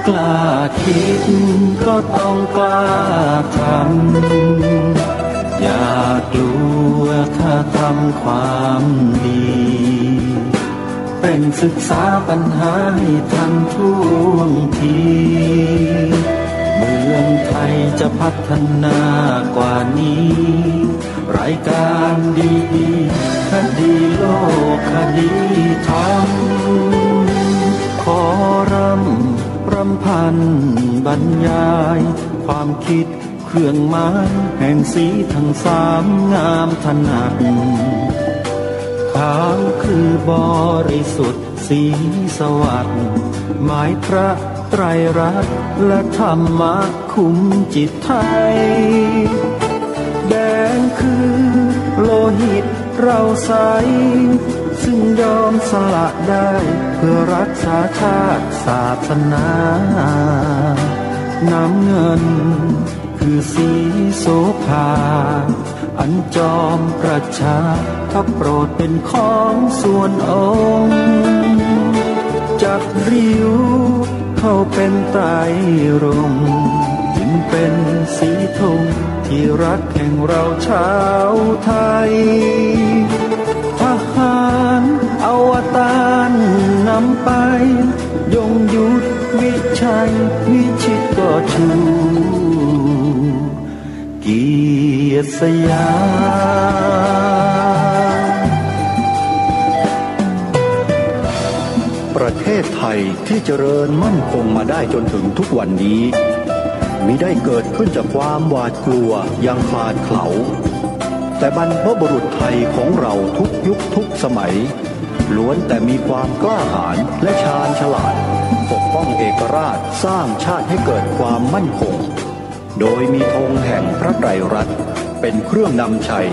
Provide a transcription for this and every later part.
กล้าคิดก็ต้องกล้าทำอย่ากลัวถ้าทำความดีเป็นศึกษาปัญหาให้ทันท่วงทีเมืองไทยจะพัฒนากว่านี้รายการดีๆคดีโลกคดีธรรมขอรำพันบรรยายความคิดเครื่องหมายแห่งสีทั้งสามงามถนัดขาวคือบริสุทธิ์สีสวัสดิ์หมายพระไตรรัตน์และธรรมะคุ้มจิตไทยแดงคือโลหิตเราใสซึ่งยอมสละได้เพื่อรักษาชาติศาสนาน้ำเงินคือสีโสภาอันจอมประชาถ้าโปรดเป็นของส่วนองค์จากริ้วเข้าเป็นไตรรงค์จึงเป็นสีธงที่รักแห่งเราชาวไทยทหารอวตารนำไปยงยุทธวิชัยวิชิตก็ชูเกียรติสยามประเทศไทยที่เจริญมั่นคงมาได้จนถึงทุกวันนี้มิได้เกิดขึ้นจากความหวาดกลัวอย่างคลาดเขลาแต่บรรพบุรุษไทยของเราทุกยุคทุกสมัยล้วนแต่มีความกล้าหาญและชาญฉลาดปกป้องเอกราชสร้างชาติให้เกิดความมั่นคงโดยมีธงแห่งพระไตรรัตน์เป็นเครื่องนำชัย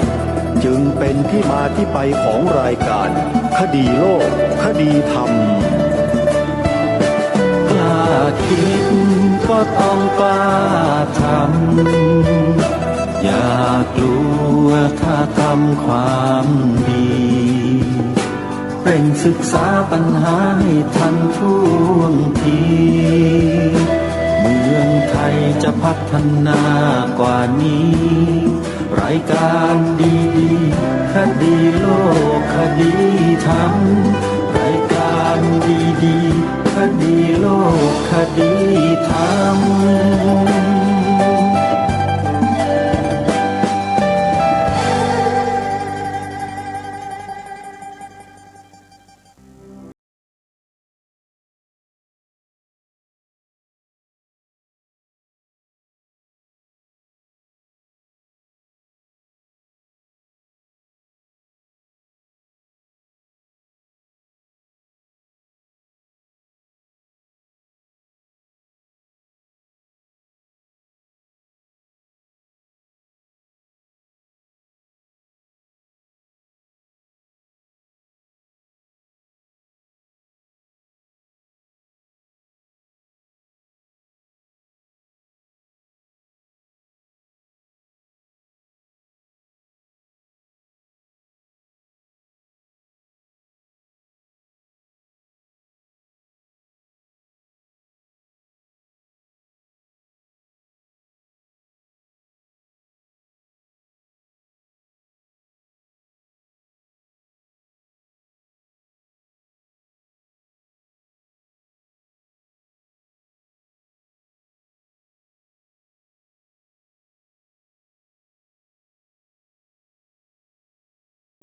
จึงเป็นที่มาที่ไปของรายการคดีโลกคดีธรรมกล้าคิดก็ต้องกล้าทำอย่ากลัวถ้าทำความดีเป็นศึกษาปัญหาให้ทันท่วงทีเมืองไทยจะพัฒนากว่านี้รายการดีๆคดีโลกคดีธรรมรายการดีๆคดีโลกคดีธรรม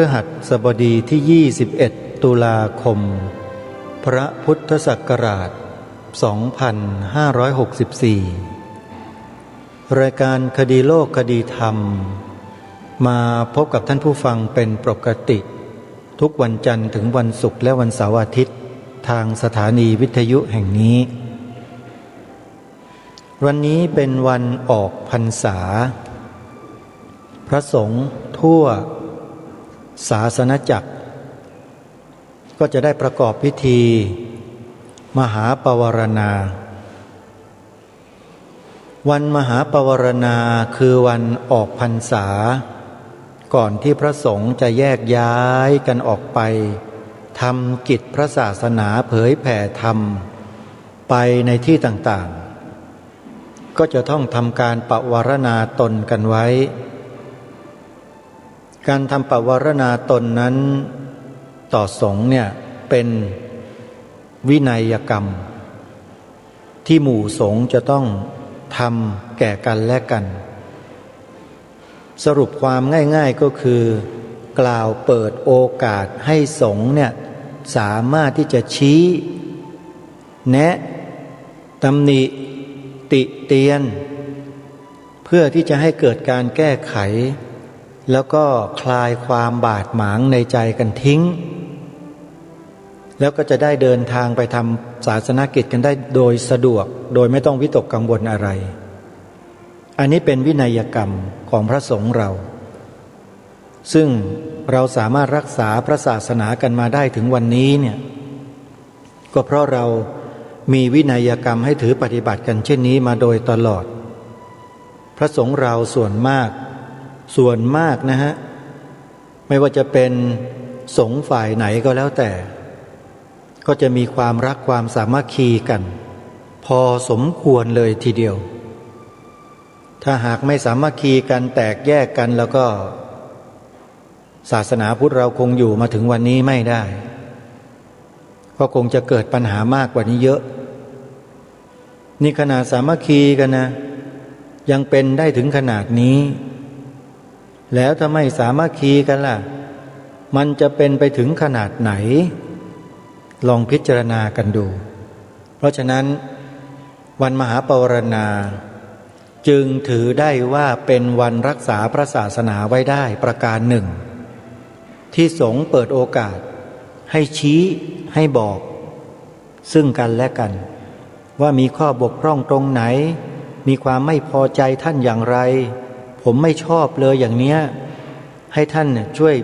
พฤหัสบดีที่ 21 ตุลาคม พระพุทธศักราช 2564 รายการคดีโลกคดีธรรมมาพบกับท่านผู้ฟังเป็นปกติทุกวันจันทร์ถึงวันศุกร์และวันเสาร์อาทิตย์ทางสถานีวิทยุแห่งนี้วันนี้เป็นวันออกพรรษาพระสงฆ์ทั่วศาสนจักรก็จะได้ประกอบพิธีมหาปวารณาวันมหาปวารณาคือวันออกพรรษาก่อนที่พระสงฆ์จะแยกย้ายกันออกไปทำกิจพระศาสนาเผยแผ่ธรรม ไปในที่ต่างๆก็จะต้องทำการปวารณาตนกันไว้การทำปวารณาตนนั้นต่อสงฆ์เนี่ยเป็นวินัยกรรมที่หมู่สงฆ์จะต้องทำแก่กันและกันสรุปความง่ายๆก็คือกล่าวเปิดโอกาสให้สงฆ์เนี่ยสามารถที่จะชี้แนะตำหนิติเตียนเพื่อที่จะให้เกิดการแก้ไขแล้วก็คลายความบาดหมางในใจกันทิ้งแล้วก็จะได้เดินทางไปทำศาสนกิจกันได้โดยสะดวกโดยไม่ต้องวิตกกังวลอะไรอันนี้เป็นวินัยกรรมของพระสงฆ์เราซึ่งเราสามารถรักษาพระศาสนากันมาได้ถึงวันนี้เนี่ยก็เพราะเรามีวินัยกรรมให้ถือปฏิบัติกันเช่นนี้มาโดยตลอดพระสงฆ์เราส่วนมากนะฮะไม่ว่าจะเป็นสงฆ์ฝ่ายไหนก็แล้วแต่ก็จะมีความรักความสามัคคีกันพอสมควรเลยทีเดียวถ้าหากไม่สามัคคีกันแตกแยกกันแล้วก็ศาสนาพุทธเราคงอยู่มาถึงวันนี้ไม่ได้ก็คงจะเกิดปัญหามากกว่านี้เยอะนี่ขนาดสามัคคีกันนะยังเป็นได้ถึงขนาดนี้แล้วถ้าไม่สามัคคีกันล่ะมันจะเป็นไปถึงขนาดไหนลองพิจารณากันดูเพราะฉะนั้นวันมหาปวารณาจึงถือได้ว่าเป็นวันรักษาพระศาสนาไว้ได้ประการหนึ่งที่สงฆ์เปิดโอกาสให้ชี้ให้บอกซึ่งกันและกันว่ามีข้อบกพร่องตรงไหนมีความไม่พอใจท่านอย่างไรผมไม่ชอบเลยอย่างเนี้ยให้ท่านช่วย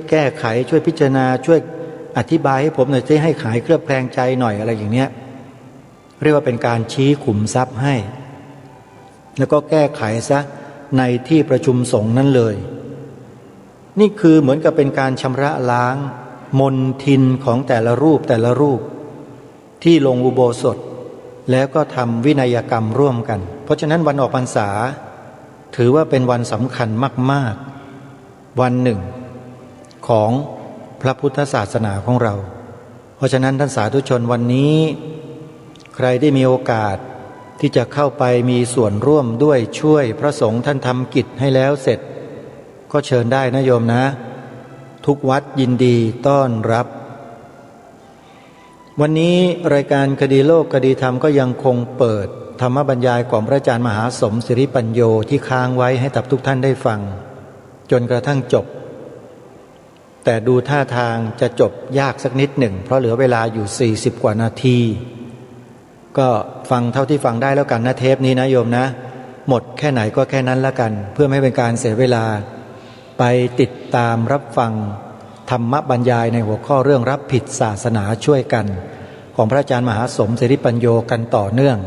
แก้ไขช่วยพิจารณาช่วยอธิบายให้ผมหน่อยจะให้ขายเคลือบแคลงใจหน่อยอะไรอย่างเนี้ยเรียกว่าเป็นการชี้ขุมทรัพย์ให้แล้วก็แก้ไขซะในที่ประชุมสงฆ์นั้นเลยนี่คือเหมือนกับเป็นการชำระล้างมลทินของแต่ละรูปที่ลงอุโบสถแล้วก็ทำวินัยกรรมร่วมกันเพราะฉะนั้นวันออกพรรษาถือว่าเป็นวันสำคัญมากๆวันหนึ่งของพระพุทธศาสนาของเราเพราะฉะนั้นท่านสาธุชนวันนี้ใครได้มีโอกาสที่จะเข้าไปมีส่วนร่วมด้วยช่วยพระสงฆ์ท่านทำกิจให้แล้วเสร็จก็เชิญได้นะโยมนะทุกวัดยินดีต้อนรับวันนี้รายการคดีโลกคดีธรรมก็ยังคงเปิดธรรมบรรยายของพระอาจารย์มหาสมศิริปัญโยที่ค้างไว้ให้ทุกท่านได้ฟังจนกระทั่งจบแต่ดูท่าทางจะจบยากสักนิดหนึ่งเพราะเหลือเวลาอยู่40กว่านาทีก็ฟังเท่าที่ฟังได้แล้วกันนะเทปนี้นะโยมนะหมดแค่ไหนก็แค่นั้นละกันเพื่อไม่เป็นการเสียเวลาไปติดตามรับฟังธรรมบรรยายในหัวข้อเรื่องรับผิดศาสนาช่วยกันของพระอาจารย์มหาสมศิริปัญโยกันต่อเนื่อง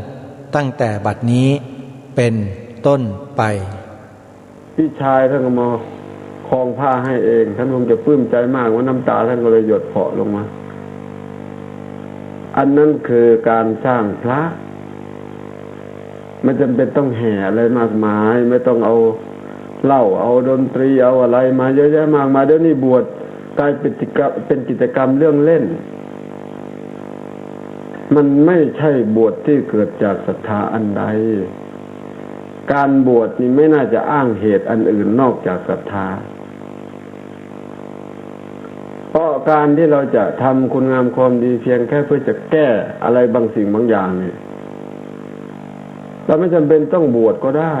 ตั้งแต่บัดนี้เป็นต้นไปพี่ชายท่านก็มาคลองผ้าให้เองท่านคงจะปลื้มใจมากว่าน้ำตาท่านก็เลยหยดเผาะลงมาอันนั้นคือการสร้างพระไม่จำเป็นต้องแห่อะไรมากมายไม่ต้องเอาเหล้าเอาดนตรีเอาอะไรมาเยอะแยะมากมายเดี๋ยวนี้บวชกลายเป็นกิจกรรมเรื่องเล่นมันไม่ใช่บวชที่เกิดจากศรัทธาอันใดการบวชนี่ไม่น่าจะอ้างเหตุอันอื่นนอกจากศรัทธาเพราะการที่เราจะทำคุณงามความดีเพียงแค่เพื่อจะแก้อะไรบางสิ่งบางอย่างนี่เราไม่จำเป็นต้องบวชก็ได้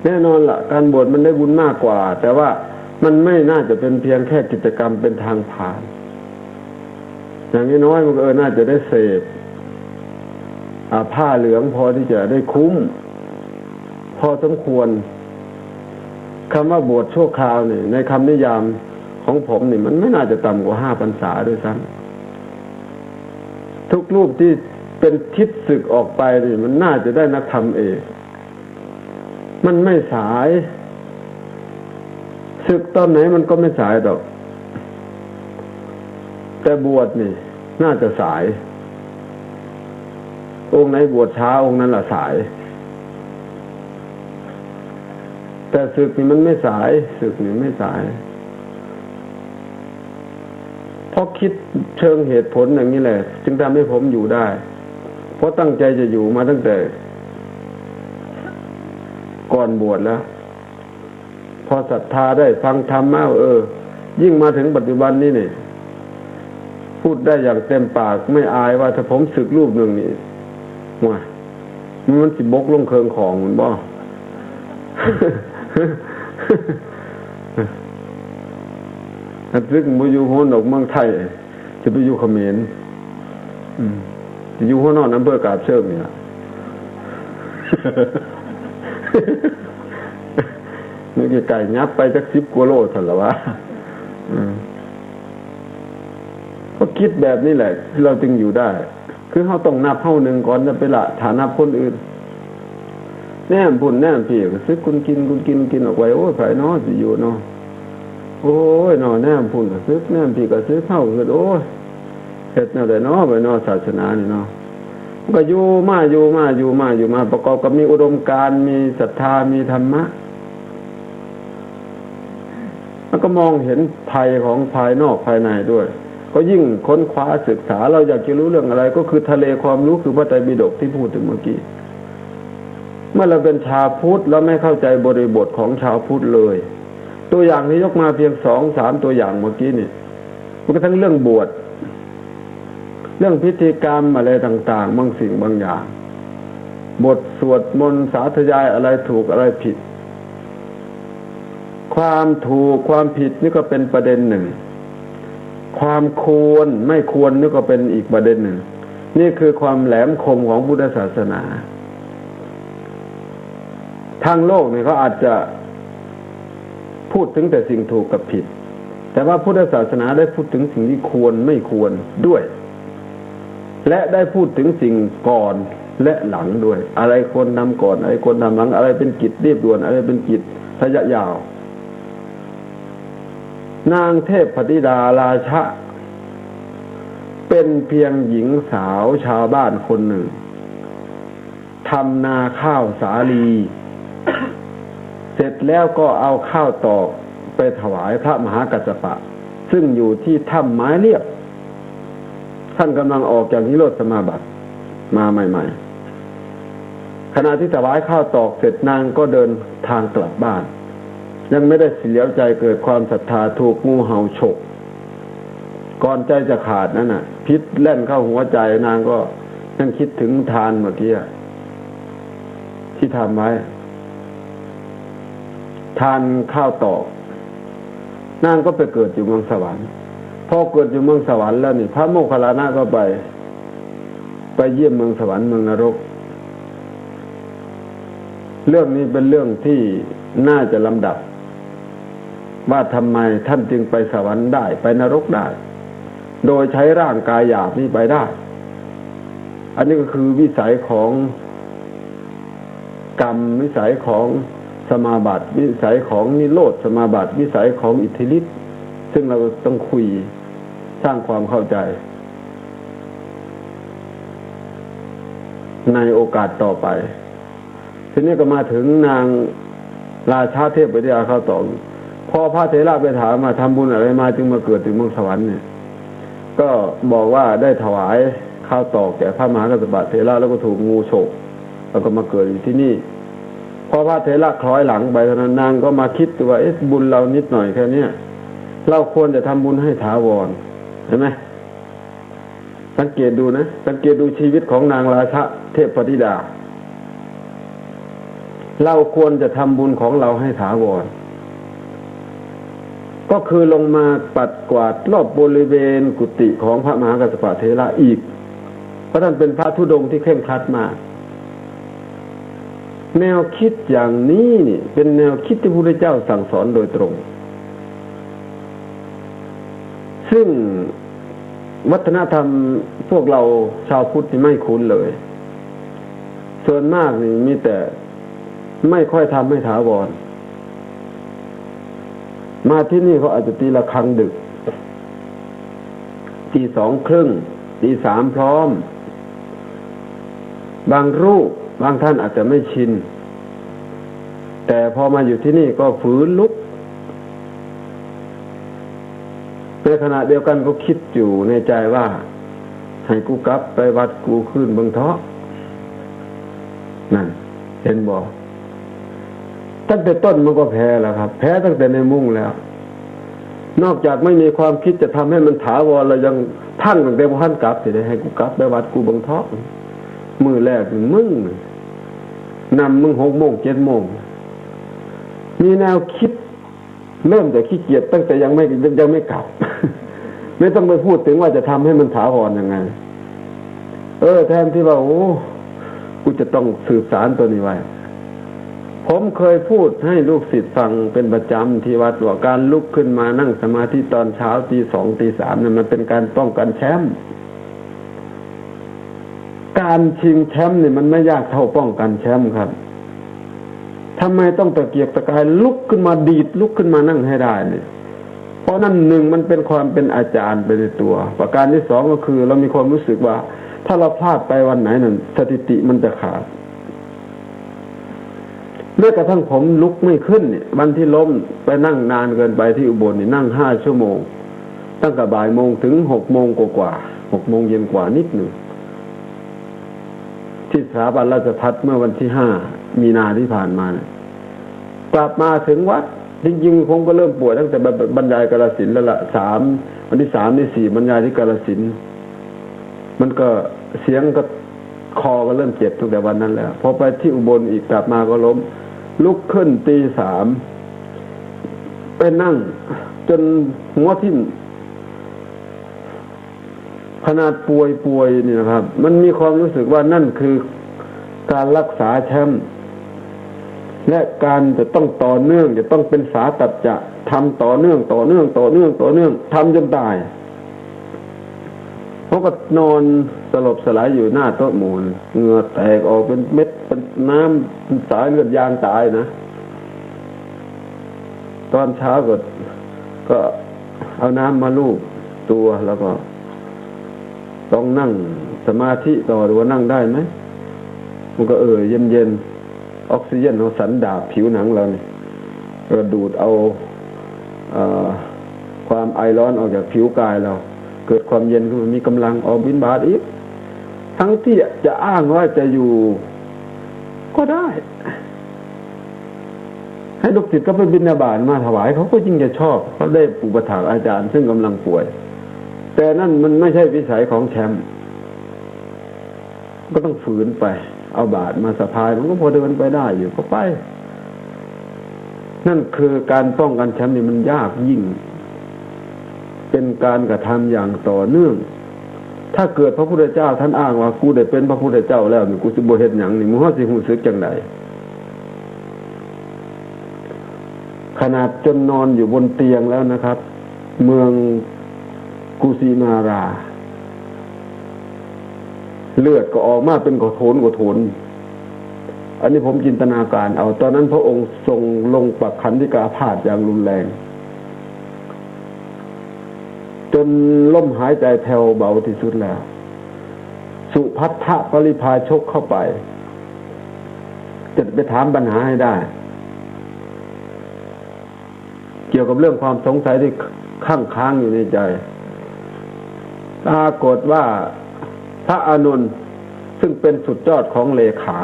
แน่นอนล่ะการบวชมันได้บุญมากกว่าแต่ว่ามันไม่น่าจะเป็นเพียงแค่กิจกรรมเป็นทางผ่านอย่างน้อยมันก็น่าจะได้เสพผ้าเหลืองพอที่จะได้คุ้มพอสมควรคำว่าบวชชั่วคราวนี่ในคำนิยามของผมนี่มันไม่น่าจะต่ำกว่า5 พรรษาด้วยซ้ำทุกรูปที่เป็นทิศศึกออกไปนี่มันน่าจะได้นักธรรมเอกมันไม่สายศึกตอนไหนมันก็ไม่สายดอกแต่บวชนี่น่าจะสาย องค์ไหนบวชช้าองค์นั้นละสายแต่ศึกนี่มันไม่สายศึกนี่ไม่สายเพราะคิดเชิงเหตุผลอย่างนี้แหละจึงทำให้ผมอยู่ได้เพราะตั้งใจจะอยู่มาตั้งแต่ก่อนบวชแล้วพอศรัทธาได้ฟังธรรมะยิ่งมาถึงปัจจุบันนี้เนี่ยพูดได้อย่างเต็มปากไม่อายว่าถ้าผมศึกรูปหนึ่งนี่ว่ามันสิบกลงเคิงของมันบ่ถ้าศึกมาอยู่หัวหนกเมืองไทยจะไปอยู่เขมรจะอยู่หัวนอกอำเภอกาบเชิงนี่ล่ะนี่ไก่ยับไปจัก10 กิโลเท่านั้นวะก็คิดแบบนี้แหละเราจึงอยู่ได้คือเขาต้องนับเท่าหนึ่งก่อนจะไปละฐานะคนอื่นแนมพุ่นแนมพี่ก็ซื้อคุณกินออกไว้โอ้ยไผน้อสิอยู่เนาะโอ้ยนอแนมพุ่นก็ซื้อแนมพี่ก็ซื้อเท่าคือโอ้ยเฮ็ดแนวใดเนาะไปเนาะศาสนานี่เนาะก็อยู่มาประกอบกับมีอุดมการณ์มีศรัทธามีธรรมะแล้วก็มองเห็นภัยของภายนอกภายในด้วยก็ยิ่งค้นคว้าศึกษาเราอยากจะรู้เรื่องอะไรก็คือทะเลความรู้คือพระไตรปิฎกที่พูดถึงเมื่อกี้เมื่อเราเป็นชาวพุทธแล้วไม่เข้าใจบริบทของชาวพุทธเลยตัวอย่างที่ยกมาเพียง2-3ตัวอย่างเมื่อกี้นี่มันก็ทั้งเรื่องบวชเรื่องพิธีกรรมอะไรต่างๆบางสิ่งบางอย่างบทสวดมนต์สาธยายอะไรถูกอะไรผิดความถูกความผิดนี่ก็เป็นประเด็นหนึ่งความควรไม่ควรนี่ก็เป็นอีกประเด็นหนึ่งนี่คือความแหลมคมของพุทธศาสนาทางโลกเนี่ยเขาอาจจะพูดถึงแต่สิ่งถูกกับผิดแต่ว่าพุทธศาสนาได้พูดถึงสิ่งที่ควรไม่ควรด้วยและได้พูดถึงสิ่งก่อนและหลังด้วยอะไรควรทำก่อนอะไรควรทำหลังอะไรเป็นกิจรีบด่วนอะไรเป็นกิจระยะยาวนางเทพธิดาราชะเป็นเพียงหญิงสาวชาวบ้านคนหนึ่งทำนาข้าวสาลี เสร็จแล้วก็เอาข้าวตอกไปถวายพระมหากัสสปะซึ่งอยู่ที่ถ้ำไม้เรียบท่านกำลังออกจากนิโรธสมาบัติมาใหม่ๆขณะที่ถวายข้าวตอกเสร็จนางก็เดินทางกลับบ้านยังไม่ได้เสียใจเกิดความศรัทธาถูกงูเห่าฉกก่อนใจจะขาดนั่นน่ะพิษแล่นเข้าหัวใจนางก็ยังคิดถึงทานเมื่อกี้ที่ทำไว้ทานข้าวตอกนางก็ไปเกิดอยู่เมืองสวรรค์พอเกิดอยู่เมืองสวรรค์แล้วนี่พระโมคคัลลานะก็ไปเยี่ยมเมืองสวรรค์เมืองนรกเรื่องนี้เป็นเรื่องที่น่าจะลำดับว่าทำไมท่านจึงไปสวรรค์ได้ไปนรกได้โดยใช้ร่างกายหยาบนี้ไปได้อันนี้ก็คือวิสัยของกรรมวิสัยของสมาบัติวิสัยของนิโรธสมาบัติวิสัยของอิทธิฤทธิ์ซึ่งเราต้องคุยสร้างความเข้าใจในโอกาสต่อไปทีนี้ก็มาถึงนางราชาเทพธิดาข้าวตอกพอพระเถระไปถามมาทำบุญอะไรมาจึงมาเกิดถึงเมืองสวรรค์เนี่ยก็บอกว่าได้ถวายข้าวตอกแก่พระมหากัสสปะเถระแล้วก็ถูกงูฉกแล้วก็มาเกิดอยู่ที่นี่พอพระเถระคล้อยหลังไปเท่านั้นนางก็มาคิดว่าบุญเรานิดหน่อยแค่นี้เราควรจะทำบุญให้ถาวรเห็นไหมสังเกตดูนะสังเกตดูชีวิตของนางราชาเทพธิดาเราควรจะทำบุญของเราให้ถาวรก็คือลงมาปัดกวาดรอบบริเวณกุฏิของพระมหากัสสปะเถระอีกเพราะท่านเป็นพระธุดงค์ที่เคร่งครัดมากแนวคิดอย่างนี้นี่เป็นแนวคิดที่พระพุทธเจ้าสั่งสอนโดยตรงซึ่งวัฒนธรรมพวกเราชาวพุทธไม่คุ้นเลยส่วนมากนี่มีแต่ไม่ค่อยทำให้ถาวรมาที่นี่เขาอาจจะตีระฆังดึกตี 2:30 ตี 3พร้อม บางรูปบางท่านอาจจะไม่ชินแต่พอมาอยู่ที่นี่ก็ฝืนลุกในขณะเดียวกันก็คิดอยู่ในใจว่าให้กูกลับไปวัดกูขึ้นเบิ่งเถาะนั่นเห็นบ่ตั้งแต่ต้นมันก็แพ้แล้วครับแพ้ตั้งแต่ในมุ้งแล้วนอกจากไม่มีความคิดจะทำให้มันถาวรแล้วยังทั้งตั้งแต่พันกลับสิได้ให้กูกลับไปวัดกูเบิ่งเถาะมือแรกมึงนำมึง6 โมง 7 โมงมีแนวคิดเริ่มแต่ขี้เกียจตั้งแต่ยังไม่กลับ ไม่ต้องไปพูดถึงว่าจะทำให้มันถาวรยังไงแทนที่ว่าโอ้กูจะต้องสืบสารตัวนี้ไว้ผมเคยพูดให้ลูกศิษย์ฟังเป็นประจำที่วัดว่าการลุกขึ้นมานั่งสมาธิตอนเช้าตี 2 ตี 3เนี่ยมันเป็นการป้องกันแชมป์การชิงแชมป์เนี่ยมันไม่ยากเท่าป้องกันแชมป์ครับทำไมต้องตะเกียกตะกายลุกขึ้นมาดีดลุกขึ้นมานั่งให้ได้เนี่ยเพราะนั่น1มันเป็นความเป็นอาจารย์ไปในตัวประการที่2ก็คือเรามีความรู้สึกว่าถ้าเราพลาดไปวันไหนนั่นสถิติมันจะขาดแม้กระทั่งผมลุกไม่ขึ้นเนี่ยวันที่ล้มไปนั่งนานเกินไปที่อุบลนี่นั่ง5 ชั่วโมงตั้งแต่บ่ายโมงถึง6 โมงกว่า6 โมงเย็นกว่านิดหนึ่งที่สถาบันราชภัฏเมื่อวันที่5 มีนาที่ผ่านมาเนี่ยกลับมาถึงวัดจริงๆผมก็เริ่มป่วยตั้งแต่บรรยายกาฬสินธุ์แล้วล่ะวันที่3ที่4บรรยายที่กาฬสินธุ์มันก็เสียงก็คอก็เริ่มเจ็บตั้งแต่วันนั้นแล้วพอไปที่อุบลอีกกลับมาก็ล้มลุกขึ้นตี 3ไปนั่งจนหัวทิ่มขนาดป่วยนี่นะครับมันมีความรู้สึกว่านั่นคือการรักษาแชมป์และการจะต้องต่อเนื่องจะต้องเป็นสาตัจจะทำต่อเนื่องทำจนตายเขาก็นอนสลบสลายอยู่หน้าโต๊ะหมู่เหงื่อแตกออกเป็นเม็ดเป็นน้ำสายเลือดยางตายนะตอนเช้าก็เอาน้ำมาลูบตัวแล้วก็ต้องนั่งสมาธิต่อหรือว่านั่งได้ไหมมันก็เย็นออกซิเจนของสันดาปผิวหนังเราเนี่ยก็ดูดเอาความไอร้อนออกจากผิวกายเราเกิดความเย็นขึ้นมีกำลังออกบิณฑบาตอีกทั้งที่จะอ้างว่าจะอยู่ก็ได้ให้ลูกศิษย์ก็ไปบิณฑบาตมาถวายเขาก็ยิ่งจะชอบเขาได้อุปถากอาจารย์ซึ่งกำลังป่วยแต่นั่นมันไม่ใช่วิสัยของแชมป์ก็ต้องฝืนไปเอาบาตรมาสะพายมันก็พอเดินไปได้อยู่ก็ไปนั่นคือการป้องกันแชมป์นี่มันยากยิ่งเป็นการกระทำอย่างต่อเนื่องถ้าเกิดพระพุทธเจ้าท่านอ้างว่ากูได้เป็นพระพุทธเจ้าแล้วนี่กูสิบ่เฮ็ดหยังนี่มึงเฮาสิรู้สึกจังไดขนาดจนนอนอยู่บนเตียงแล้วนะครับเมืองกุสินาราเลือดก็ออกมาเป็นกระโถนอันนี้ผมจินตนาการเอาตอนนั้นพระองค์ทรงลงปักขันธิกาพาธอย่างรุนแรงจนล่มหายใจแผ่วเบาที่สุดแล้วสุภัททะปริภาชกเข้าไปจะไปถามปัญหาให้ได้เกี่ยวกับเรื่องความสงสัยที่ค้างอยู่ในใจปรากฏว่าพระอานนท์ซึ่งเป็นสุดยอดของเลขา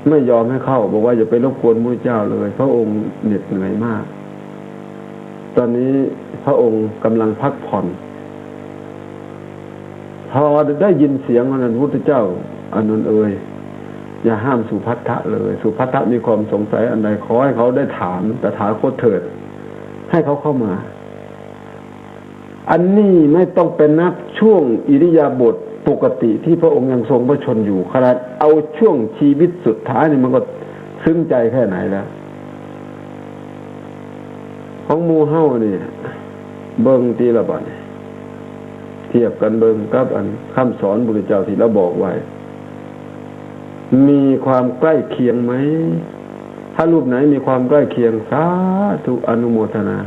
ไม่ยอมให้เข้าบอกว่าอย่าไปรบกวนพระเจ้าเลยพระองค์เหน็ดเหนื่อยมากตอนนี้พระองค์กำลังพักผ่อนพอได้ยินเสียงของพระพุทธเจ้าอานนท์อย่าห้ามสุภัททะเลยสุภัททะมีความสงสัยอันใดขอให้เขาได้ถามแต่ถามโคตรเถิดให้เขาเข้ามาอันนี้ไม่ต้องเป็นนับช่วงอิริยาบถปกติที่พระองค์ยังทรงพระชนอยู่ขนาดเอาช่วงชีวิตสุดท้ายนี่มันก็ซึ้งใจแค่ไหนแล้วของหมู่เฮานี่เบิ่งทีละบัดเทียบกันเบิ่งกับอันคำสอนพระพุทธเจ้าที่เราบอกไว้มีความใกล้เคียงไหมถ้ารูปไหนมีความใกล้เคียงสาธุอนุโมทนา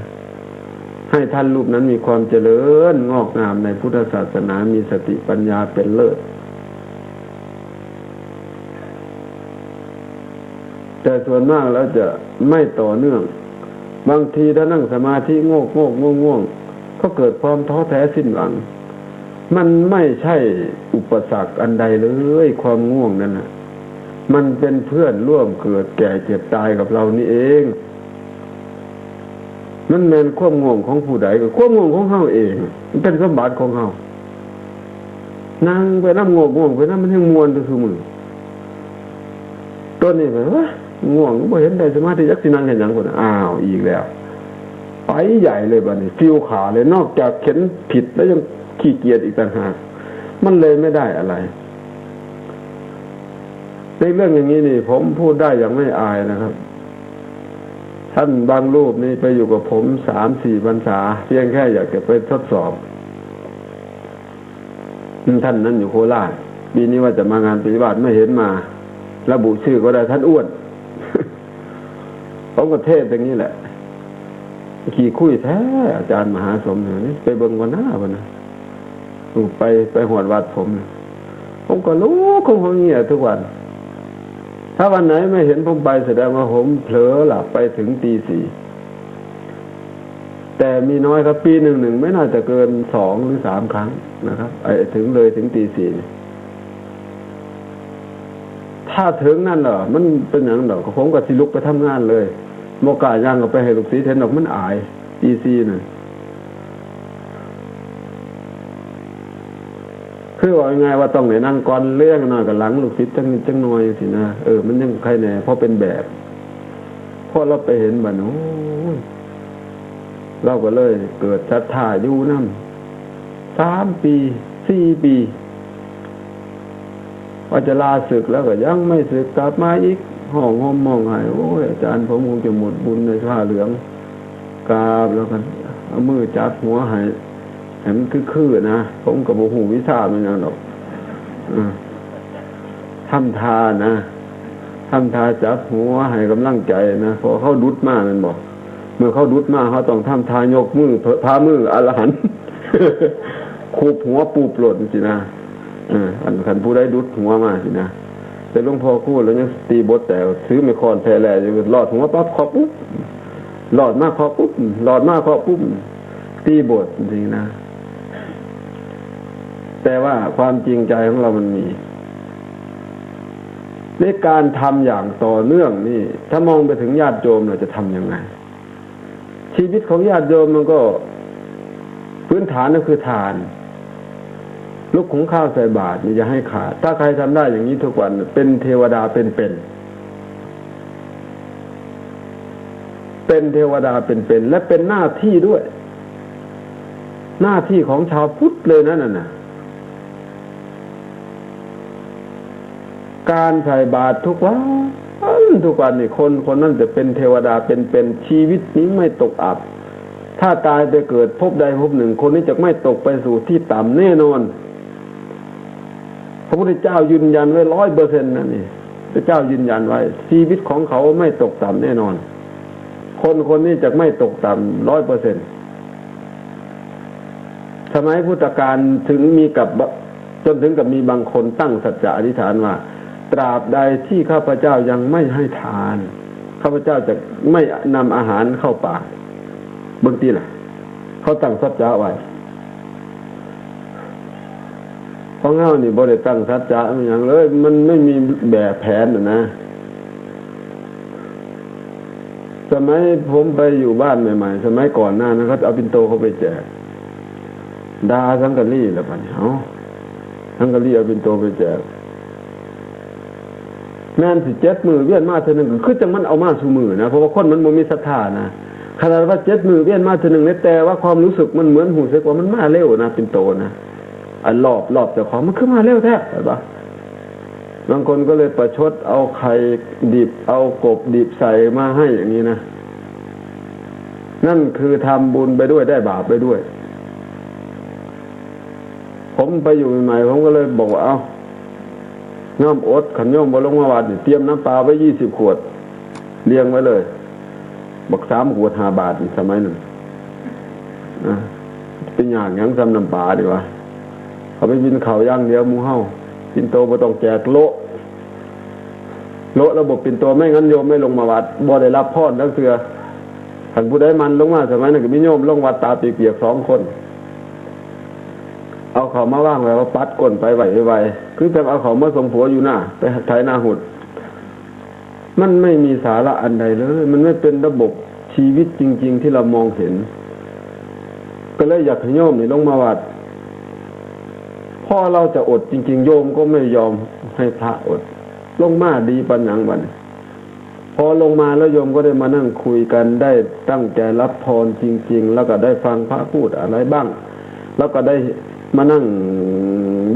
ให้ท่านรูปนั้นมีความเจริญงอกงามในพุทธศาสนามีสติปัญญาเป็นเลิศ แต่ส่วนมากแล้วจะไม่ต่อเนื่องบางทีถ้านั่งสมาธิง่วงก็เกิดความท้อแท้สิ้นหวังมันไม่ใช่อุปสรรคอันใดเลยความง่วงนั่นนะมันเป็นเพื่อนร่วมเกิดแก่เจ็บตายกับเรานี่เองมันเป็นความง่วงของผู้ใดก็ความง่วงของเฮาเองมันเป็นสมบัติของเฮานั่งไปน้ำง่วงไปน้ำมันยังมวนตัวคือมือต้นนี้แบบว่าง่วงก็เห็นได้สมาธิยักษินังเห็นอย่างคนอ้าวอีกแล้วไปใหญ่เลยบ้านี้ฟิวขาเลยนอกจากเข็นผิดแล้วยังขี้เกียจอีกต่างหากมันเลยไม่ได้อะไรในเรื่องอย่างนี้นี่ผมพูดได้อย่างไม่อายนะครับท่านบางรูปนี่ไปอยู่กับผม3-4 พรรษาเพียงแค่อยากจะไปทดสอบท่านนั้นอยู่โคราชปีนี้ว่าจะมางานปฏิบัติไม่เห็นมาระบุชื่อก็ได้ท่านอ้วนผมก็เทศอย่างนี้แหละขี่คุยแท้อาจารย์มหาสมเนี่ยไปเบิ่งวันหน้าวันนะไปหวดวัดผมก็รู้ของผมเงี้ยทุกวันถ้าวันไหนไม่เห็นผมไปแสดงว่าผมเผลอหลับไปถึงตี 4แต่มีน้อยครับปีหนึ่งไม่น่าจะเกิน2 หรือ 3 ครั้งนะครับถึงตี 4ถ้าถึงนั่นเหรอมันเป็นอย่างนั้นเหรอผมก็สิลุกไปทำงานเลยโมกาย่างก็ไปให้ลูกศิษย์เห็นดอกมันอายตี 4น่ะคือว่าไงว่าต้องไหนนั่งก่อนเรื่องหน่อยกับหลังลูกศิษย์จังหน่อยสินะมันยังใครแน่เพราะเป็นแบบพอเราไปเห็นบัดโอ้ยเราก็เลยเกิดศรัทธาอยู่นำ3 ปี 4 ปีว่าจะลาศึกแล้วก็ยังไม่ศึกกลับมาอีกห้องห้อมมองหายโอ้ยอาจารย์ผมคงจะหมดบุญในผ้าเหลืองกราบแล้วกันเอามือจับหัวหายเห็นคือนะผมกับโมหูวิชาไม่นานหรอกทำทานะทำทาจับหัวให้กำลังใจนะพอเขาดุดมามันบอกเมื่อเขาดุดมาเขาต้องทำทายกมือพามืออรหันต์คูบหัวปูปลดสินะอันขันผู้ได้ดุดหัวมาสินะแต่หลวงพ่อคู่แล้วเนี่ยตีบทแต่ซื้อไม่คอนแท้แลอยู่หลอดหัวปั๊บคอปุ๊บหลอดมากคอปุ๊บหลอดมากคอปุ๊บตีบทจริงนะแต่ว่าความจริงใจของเรามันมีในการทำอย่างต่อเนื่องนี่ถ้ามองไปถึงญาติโยมเราจะทำยังไงชีวิตของญาติโยมมันก็พื้นฐานก็คือทานลุกหุงข้าวใส่บาตรนี่จะให้ขาดถ้าใครทำได้อย่างนี้ทุกวันเป็นเทวดาเป็นเทวดาเป็นและเป็นหน้าที่ด้วยหน้าที่ของชาวพุทธเลยนั่นน่ะการใส่บาตรทุกวันนี่คนนั้นจะเป็นเทวดาเป็นชีวิตนี้ไม่ตกอับถ้าตายไปเกิดพบใดพบหนึ่งคนนี้จะไม่ตกไปสู่ที่ต่ำแน่นอนพระพุทธเจ้ายืนยันไว้ 100% นั่นนี่พระเจ้ายืนยันไว้ชีวิตของเขาไม่ตกต่ำแน่นอนคนนี้จะไม่ตกต่ำ 100% สมัยพุทธกาลถึงมีกับจนถึงกับมีบางคนตั้งสัจจะอธิษฐานว่าตราบใดที่ข้าพเจ้ายังไม่ให้ทานข้าพเจ้าจะไม่นำอาหารเข้าปากบางทีล่ะเขาตั้งสัจจะไว้ของเฮานี่บ่ได้ตั้งสัจจะอย่างเลยมันไม่มีแบบแผนนะสมัยผมไปอยู่บ้านใหม่ๆสมัยก่อนหน้านั้นเขาเอาปิ่นโตเข้าไปแจกดาสังกะลี่แล้วบัดนี้สังกะลี่เอาปิ่นโตไปแจกแม่นสิ7 มื้อเวียนมาเทื่อนึงคือจังมันเอามาซุมื้อนะเพราะว่าคนมันบ่มีศรัทธานะขนาดว่า7 มื้อเวียนมาเทื่อนึงแต่ว่าความรู้สึกมันเหมือนหูสึกว่ามันมาเร็วนะปิ่นโตนะอันรอบเจ้าของมันคือมาเร็วแท้ใช่ป่ะบางคนก็เลยประชดเอาไข่ดิบเอากบดิบใส่มาให้อย่างนี้นะนั่นคือทำบุญไปด้วยได้บาปไปด้วยผมไปอยู่ใหม่ๆผมก็เลยบอกว่าย่อมอดขันย่อมบ่ลงมาวัดเตรียมน้ำปลาไว้20 ขวดเรียงไว้เลยบัก3 ขวด5 บาทสมัยนั้นเป็นอย่างยังซ้ำน้ำปลาดีกว่าเขาไปกินข้าวย่างเดียวหมู่เฮาปิ่นโตบ่ต้องแจกโล โละระบบเป็นตัวไม่งั้นโยมไม่ลงมาวัดบ่ได้รับพรทั้งเทื่อท่านผู้ใดมันลงมาสมัยนั้นก็มีโยมลงวัดตาเปียกๆ2 คนเอาเขามาว่างไว้ว่าปัดก้นไปไหวๆคือแต่เอาเขามาส่งผัวอยู่หน้าไปไถนาหุดมันไม่มีสาระอันใดเลยมันไม่เป็นระบบชีวิตจริงๆที่เรามองเห็นก็เลยอยากให้โยมนี่ลงมาวัดพ่อเราจะอดจริงๆโยมก็ไม่ยอมให้พระอดลงมาดีปัญญังวันพอลงมาแล้วโยมก็ได้มานั่งคุยกันได้ตั้งใจรับพรจริงๆแล้วก็ได้ฟังพระพูดอะไรบ้างแล้วก็ได้มานั่ง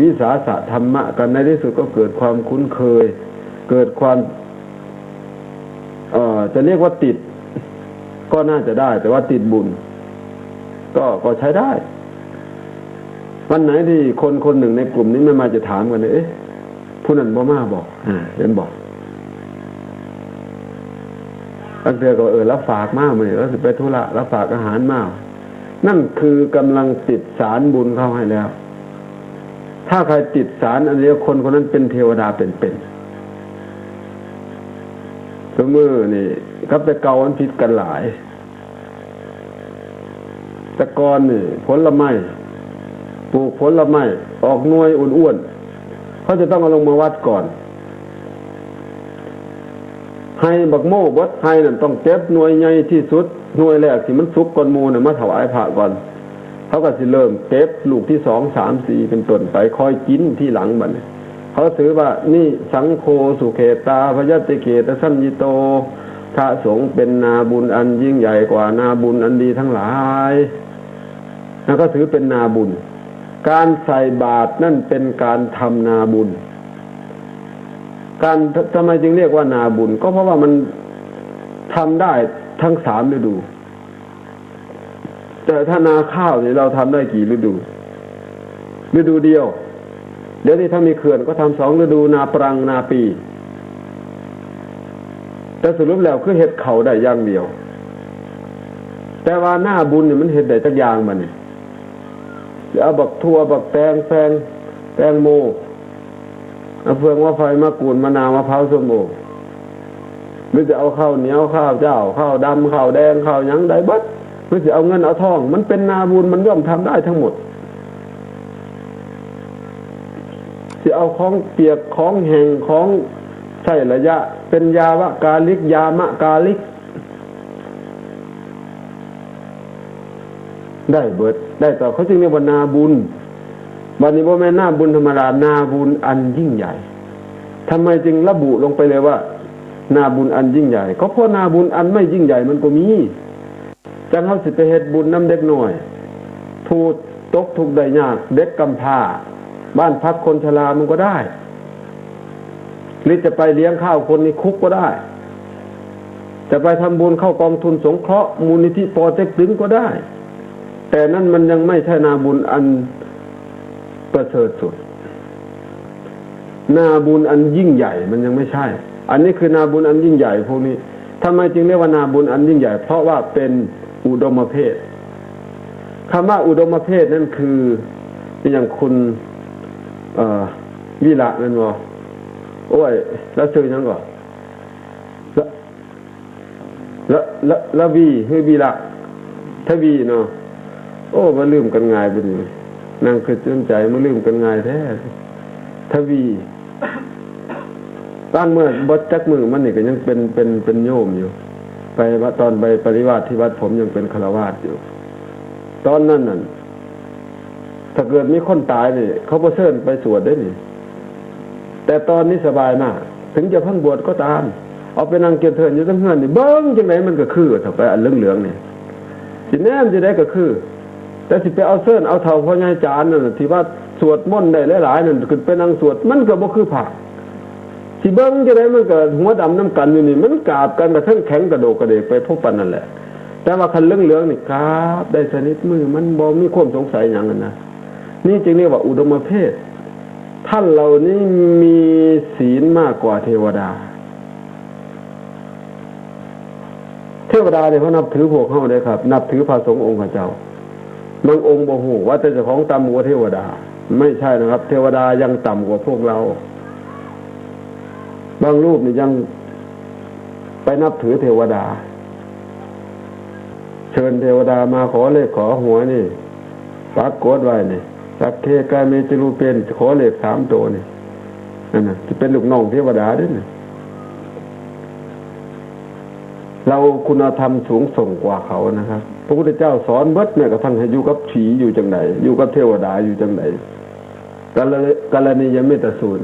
วิสาสะธรรมะกันในที่สุดก็เกิดความคุ้นเคยเกิดความจะเรียกว่าติดก็น่าจะได้แต่ว่าติดบุญก็ใช้ได้วันไหนที่คนหนึ่งในกลุ่มนี้ไม่มาจะถามกันเลยผู้นั้นบ่มาบอกเห็นบอกบางเทื่อก็รับฝากมากเลยแล้วสิไปธุระรับฝากอาหารมากนั่นคือกำลังติดสารบุญเข้าให้แล้วถ้าใครติดสารอันนี้คนนั้นเป็นเทวดาเป็นสมมือนี่ก็ไปเกาอันผิดกันหลายแต่ก่อนนี่ผลไม้ปลูกผลไม้ออกหน่วยอ้วนๆเขาจะต้องเอาลงมาวัดก่อนให้บักโม่บดให้นั่นต้องเก็บหน่วยใหญ่ที่สุดหน่วยแรกที่มันสุกก่อนหมู่น่ะมาถวายพระก่อนเขาก็สิเริ่มเก็บลูกที่2 3 4เป็นต้นไปคอยกินที่หลังบัดนี้เขาถือว่านี่สังโฆสุเขตาพยติเขตสัญญิโตพระสงฆ์เป็นนาบุญอันยิ่งใหญ่กว่านาบุญอันดีทั้งหลายแล้วก็ถือเป็นนาบุญการใส่บาตรนั่นเป็นการทำนาบุญการทำไมจึงเรียกว่านาบุญก็เพราะว่ามันทำได้ทั้ง3 ฤดูแต่ถ้านาข้าวเนี่ยเราทำได้กี่ฤดูเดียวเดี๋ยวนี้ถ้ามีเขื่อนก็ทำ2 ฤดูนาปรังนาปีแต่สรุปแล้วคือเฮ็ดเขาได้อย่างเดียวแต่ว่าหน้าบุญเนี่ยมันเฮ็ดได้จักอย่างบัดนี้เดี๋ยวเอาบักทั่วบักแตงโมเอาเฟืองว่าไฟมะกรูดมะนาวมะพร้าวส้มโอหรือจะเอาข้าวเหนียวข้าวเจ้าข้าวดำข้าวแดงข้าวหยังได้เบิดหรือจะเอาเงินเอาทองมันเป็นนาบุญมันย่อมทำได้ทั้งหมดจะเอาของเปียกของแห้งของใส่ระยะเป็นยาวะกาลิกยามะกาลิกได้เบิดได้ต่อเขาจึงเรียกว่านาบุญวันนี้ว่าแม่นาบุญธรรมดานาบุญอันยิ่งใหญ่ทำไมจึงระบุลงไปเลยว่านาบุญอันยิ่งใหญ่ก็เพราะนาบุญอันไม่ยิ่งใหญ่มันก็มีจังเขาสิไปเฮ็ดบุญน้ำเด็กหน่อยผู้ตกทุกข์ได้ยากเด็กกำพร้าบ้านพักคนชรามันก็ได้หรือจะไปเลี้ยงข้าวคนในคุกก็ได้จะไปทำบุญเข้ากองทุนสงเคราะห์มูลนิธิปอเต็กตึงก็ได้แต่นั่นมันยังไม่ใช่นาบุญอันประเสริฐสุดนาบุญอันยิ่งใหญ่มันยังไม่ใช่อันนี้คือนาบุญอันยิ่งใหญ่พวกนี้ทำไมจึงเรียกว่านาบุญอันยิ่งใหญ่เพราะว่าเป็นอุดมเพศคำว่าอุดมเพศนั่นคืออย่างคุณวิระนั่นวะโอ้ยแล้วซื้อยังก่อนละวีคือวิระทวีเนาะโอ้มาลืมกันง่ายบุญนั่งคือจนใจมาลืมกันง่ายแท้ทวีตั้งเมื่อบดจักมือมันนี่ก็ยังเป็นโยมอยู่ไปว่าตอนไปปริวาสที่วัดผมยังเป็นฆราวาสอยู่ตอนนั้นน่ะถ้าเกิดมีคนตายนี่เขาบ่เชิญไปสวดได้นี่แต่ตอนนี้สบายมากถึงจะเพิ่งบวชก็ตามเอาไปนั่งเกียรติเทินอยู่ทั้งเฮือนนี่เบิ่งจังไดมันก็คือถ้าไปอันเหลืองๆนี่สิแนมสิได้ก็คือแต่สิไปเอาเชิญเอาเฒ่าพ่อใหญ่จานนั่นที่ว่าสวดมนต์ได้หลายๆนั่นขึ้นไปนั่งสวดมันก็บ่คือพระสิเบิ่งจังไดมันก็หัวดำน้ำกันอยู่นี่มันกราบกันกระทั่งแข็งกระโดกกระเดกไปพบปานนั่นแหละแต่ว่าคันเหลืองๆนี่กราบได้สนิทมือมันบ่มีความสงสัยหยังนั่นนะนี่จึงเรียกว่าอุดมเพศท่านเหล่านี้มีศีลมากกว่าเทวดาเทวดาเนี่ยเขานับถือพวกเขาเลยครับนับถือพระสงฆ์องค์พระเจ้าบางองค์บ่ฮู้ว่าแต่เจ้าของต่ำกว่าเทวดาไม่ใช่นะครับเทวดายังต่ำกว่าพวกเรา บางรูปนี่ยังไปนับถือเทวดาเชิญเทวดามาขอเลขขอหวยนี่ปักโกดไว้นี่สักเคกาเมจิรูเป็นขอเลข3 ตัวนี่นั่นน่ะจะเป็นลูกน้องเทวดาด้วยนี่เราคุณธรรมสูงส่งกว่าเขานะครับพระพุทธเจ้าสอนเบิดเนี่ยกระทั่งให้อยู่กับผีอยู่จังไหนอยู่กับเทวดาอยู่จังไหนกาลณียเมตสูตร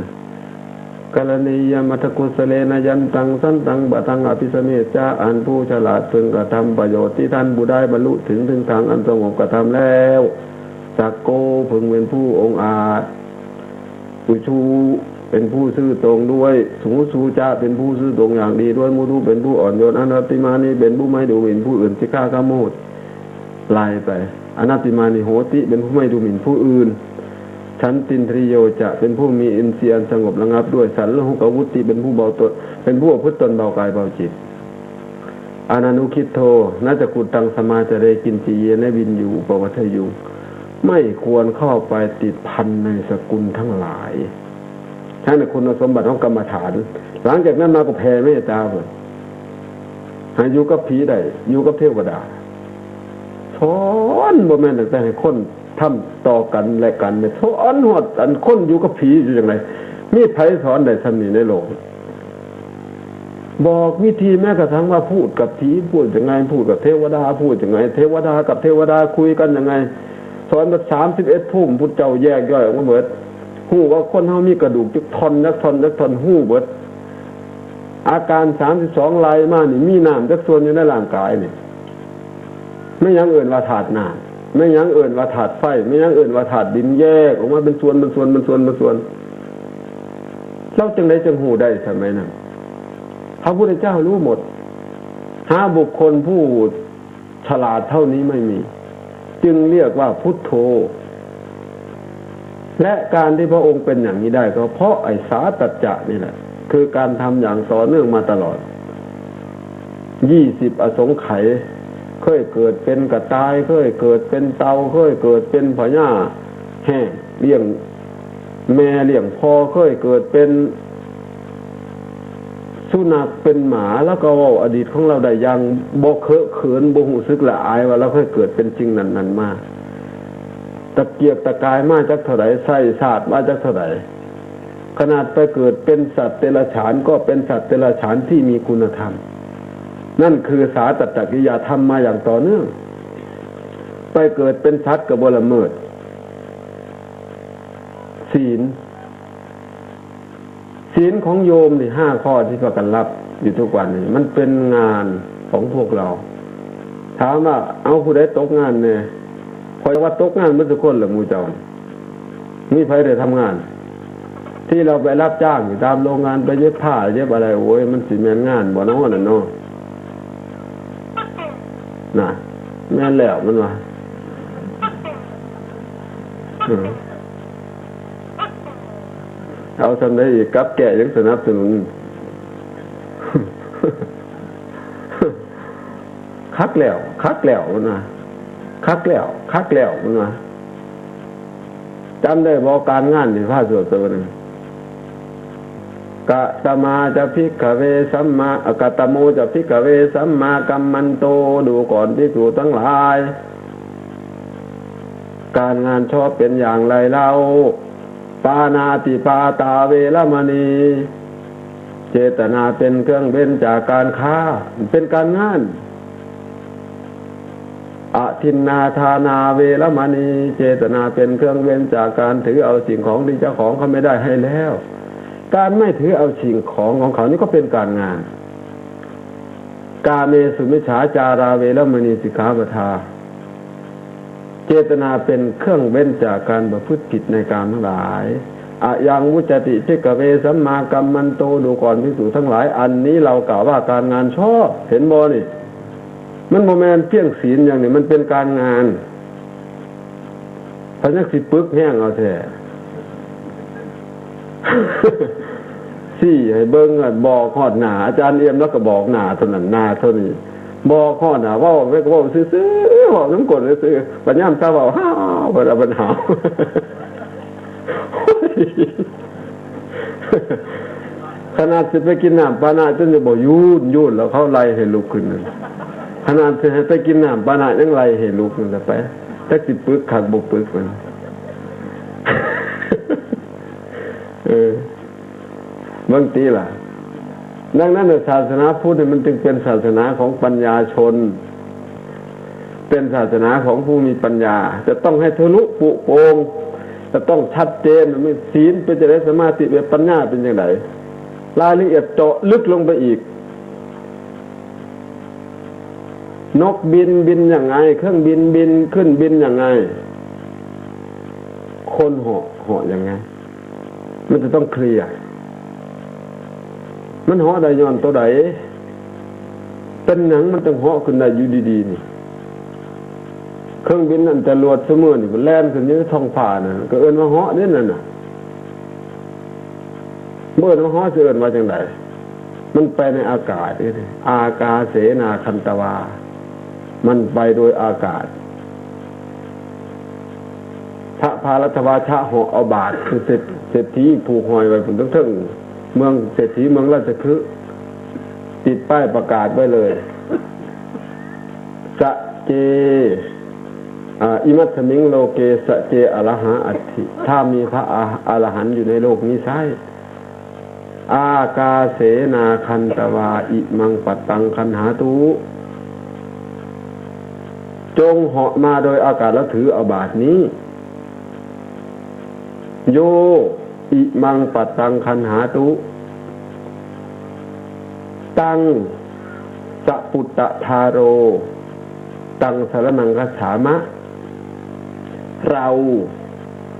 กาลณียมัทกุสเลนยันตังสันตังบะตังอภิสเมจาอันผู้ฉลาดพึงกระทำประโยชน์ที่ท่านบุได้บรรลุถึงทางอันสงบกระทำแล้วสักโกพึงเป็นผู้องอาจอุชูเป็นผู้ซื่อตรงด้วยสูสูจะเป็นผู้ซื่อตรงอย่างดีด้วยมุทุเป็นผู้อ่อนโยนอนัตติมานีเป็นผู้ไม่ดูหมิ่นผู้อื่นสิกขาขโมดไล่ไปอนัตติมานีโหติเป็นผู้ไม่ดูหมิ่นผู้อื่นฉันตินทริโยจะเป็นผู้มีอินทรีย์อันสงบระงับด้วยสันละหุกวุติเป็นผู้เบาตนเป็นผู้พุทธตนเบากายเบาจิตอนันุคิดโทน่าจะกุตังสมาจะเรกินจีเยนวินอยู่ปวัทยุไม่ควรเข้าไปติดพันในสกุลทั้งหลายทั้งในคุณสมบัติของกรรมฐานหลังจากนั้นมาก็แผ่เมตตาเลยให้อยู่กับผีได้อยู่กับเทวดาสอนบ่แม่นแต่ให้คนทำต่อกันและกันเนี่ยสอนหดอันคนอยู่กับผีอยู่อย่างไรมีไผสอนได้สำนีในโลกบอกวิธีแม้กระทั่งว่าพูดกับผีพูดยังไงพูดกับเทวดาพูดยังไงเทวดากับเทวดาคุยกันยังไงสอนมา31 ภูมิพุทธเจ้าแยกย่อยออกมาเบิดหู้ว่าคนเฮามีกระดูกจักทอนหู้เบิดอาการ32ลายมานี่มีน้ำจักส่วนอยู่ในร่างกายนี่ไม่ยังเอื่นว่าธาตุน้ำไม่ยังเอื่นว่าธาตุไฟไม่ยังเอื่นว่าธาตุดินแยกออกมาเป็นส่วนเราจึงได้จังหูได้สมัยนั้นพระพุทธเจ้ารู้หมดหาบุคคลผู้ฉลาดเท่านี้ไม่มีจึงเรียกว่าพุทโธและการที่พระองค์เป็นอย่างนี้ได้ก็เพราะไอ้สาตัจจะนี่แหละคือการทำอย่างต่อเนื่องมาตลอด20 อสงไขยเคยเกิดเป็นกระต่ายเคยเกิดเป็นเต่าเคยเกิดเป็นพญาแห้งเลี้ยงแม่เลี้ยงพ่อเคยเกิดเป็นสุนัขเป็นหมาแล้วก็ว่าอดีตของเราได้ยังบ่เคอะเขินบ่รู้สึกละอายว่าเราเคยเกิดเป็นจริงนั้นมาตะเกียกตะกายมาจากเท่าไหร่ไส้ศาสตร์มาจากเท่าไหร่ขนาดไปเกิดเป็นสัตว์เดรัจฉานก็เป็นสัตว์เดรัจฉานที่มีคุณธรรมนั่นคือสาตัจจกิริยาทำมาอย่างต่อเนื่องไปเกิดเป็นสัตว์ก็บ่ละเมิดศีลของโยมนี่5 ข้อที่พากันรับอยู่ทุกวันนี้มันเป็นงานของพวกเราถามว่าเอาผู้ใดตกงานเนี่ยพอว่าตกงานเมื่อสักคนหรือมูเจ้ามีใครได้ทำงานที่เราไปรับจ้างอยู่ตามโรงงานไปเย็บผ้าเย็บอะไรโอ้ยมันสิแม่นงานบ่น้อน่ะเนาะน่ะแม่นแล้วมันว่าเอาทำได้อีกกับแก่ยังสนับสนุนคักแล้วมันว่าคักแล้วมันว่าจำได้บอกการงานที่พระสวดตัวนึงกะตมาจะภิกขเวสัมมากะตโมจะภิกขเวสัมมากัมมันโตดูก่อนภิกษุทั้งหลายการงานชอบเป็นอย่างไรเล่าปานาติปาตาเวรมณีเจตนาเป็นเครื่องเว้นจากการฆ่าเป็นการงานอทินนาทานาเวรมณีเจตนาเป็นเครื่องเว้นจากการถือเอาสิ่งของที่เจ้าของเขาไม่ได้ให้แล้วการไม่ถือเอาสิ่งของเขานี่ก็เป็นการงานกาเมสุมิจฉาจาราเวรมณีสิกขาปทาเจตนาเป็นเครื่องเว้นจากการประพฤติผิดในการทั้งหลายอะยังวุจติภิกขเวสัมมากัมมันโตดูก่อนภิกษุทั้งหลายอันนี้เรากล่าวว่าการงานชอบเห็นบ่นี่มันโมแมนเพียงศีลอย่างนี้มันเป็นการงานพระนักสิปึกแห้งเอาแท้ สี่ให้เบิ้งบอกขอดหนาอาจารย์เอี่ยมแล้วก็บอกหนาเท่านั้นหนาเท่านี้บอกขอดหนาว่าไม่ก็บอกซื้อๆบอกน้ำกดซื้อปัญญามตาบอกฮ่าเวลาปัญหา ขนาดจะไปกินน้ำปานะจนจะบอกยุ่นแล้วเขาไล่ให้ลุกขึ้นนั่นขนาดจะให้ไปกินน้ำปานะยังไล่ให้ลุกนั่นแหละไปถ้าสิปึกขัดบุปึกมันบางทีล่ะดังนั้นศาสนาพุทธมันจึงเป็นศาสนาของปัญญาชนเป็นศาสนาของผู้มีปัญญาจะต้องให้ทะลุปุโปร่งจะต้องชัดเจนไม่ศีลเป็นจะได้สมาธิเป็นปัญญาเป็นอย่างไรรายละเอียดเจาะลึกลงไปอีกนกบินอย่างไงเครื่องบินขึ้นบินอย่างไงคนเหาะอย่างไงมันจะต้องเคลียร์มันเหาะได้ย้อนตัวใดเป็นหนังมันต้องเหาะขึ้นได้อยู่ดีๆนี่เครื่องบินนั่นแต่รวดเสมอนี่มันแล่นขึ้นอยู่ท้องฟ้าน่ะก็เอิ้นว่าเหาะนี่นั่นน่ะเมื่อมันเหาะสิเอิ้นว่าจังไดมันไปในอากาศนี่อากาเสนาคันตวามันไปโดยอากาศพระพารัตวาชะเหาะเอาบาทคือเศรษฐีผูกหอยไว้บนทั้งเมืองเศรษฐีเมืองราชคฤห์ติดป้ายประกาศไว้เลยสะเจอิมัตถมิงโลเกสะเจอรหะอัตถิถ้ามีพระอรหันต์อยู่ในโลกนี้ใช่อากาเสนาคันตวาอิมังปัตตังคันหาตุจงเหาะมาโดยอากาศแล้วถือเอาบาทนี้โยอิมังปัตตังคันหาตุตังสปุตตะทาโรตังสรนังคัจฉามะเรา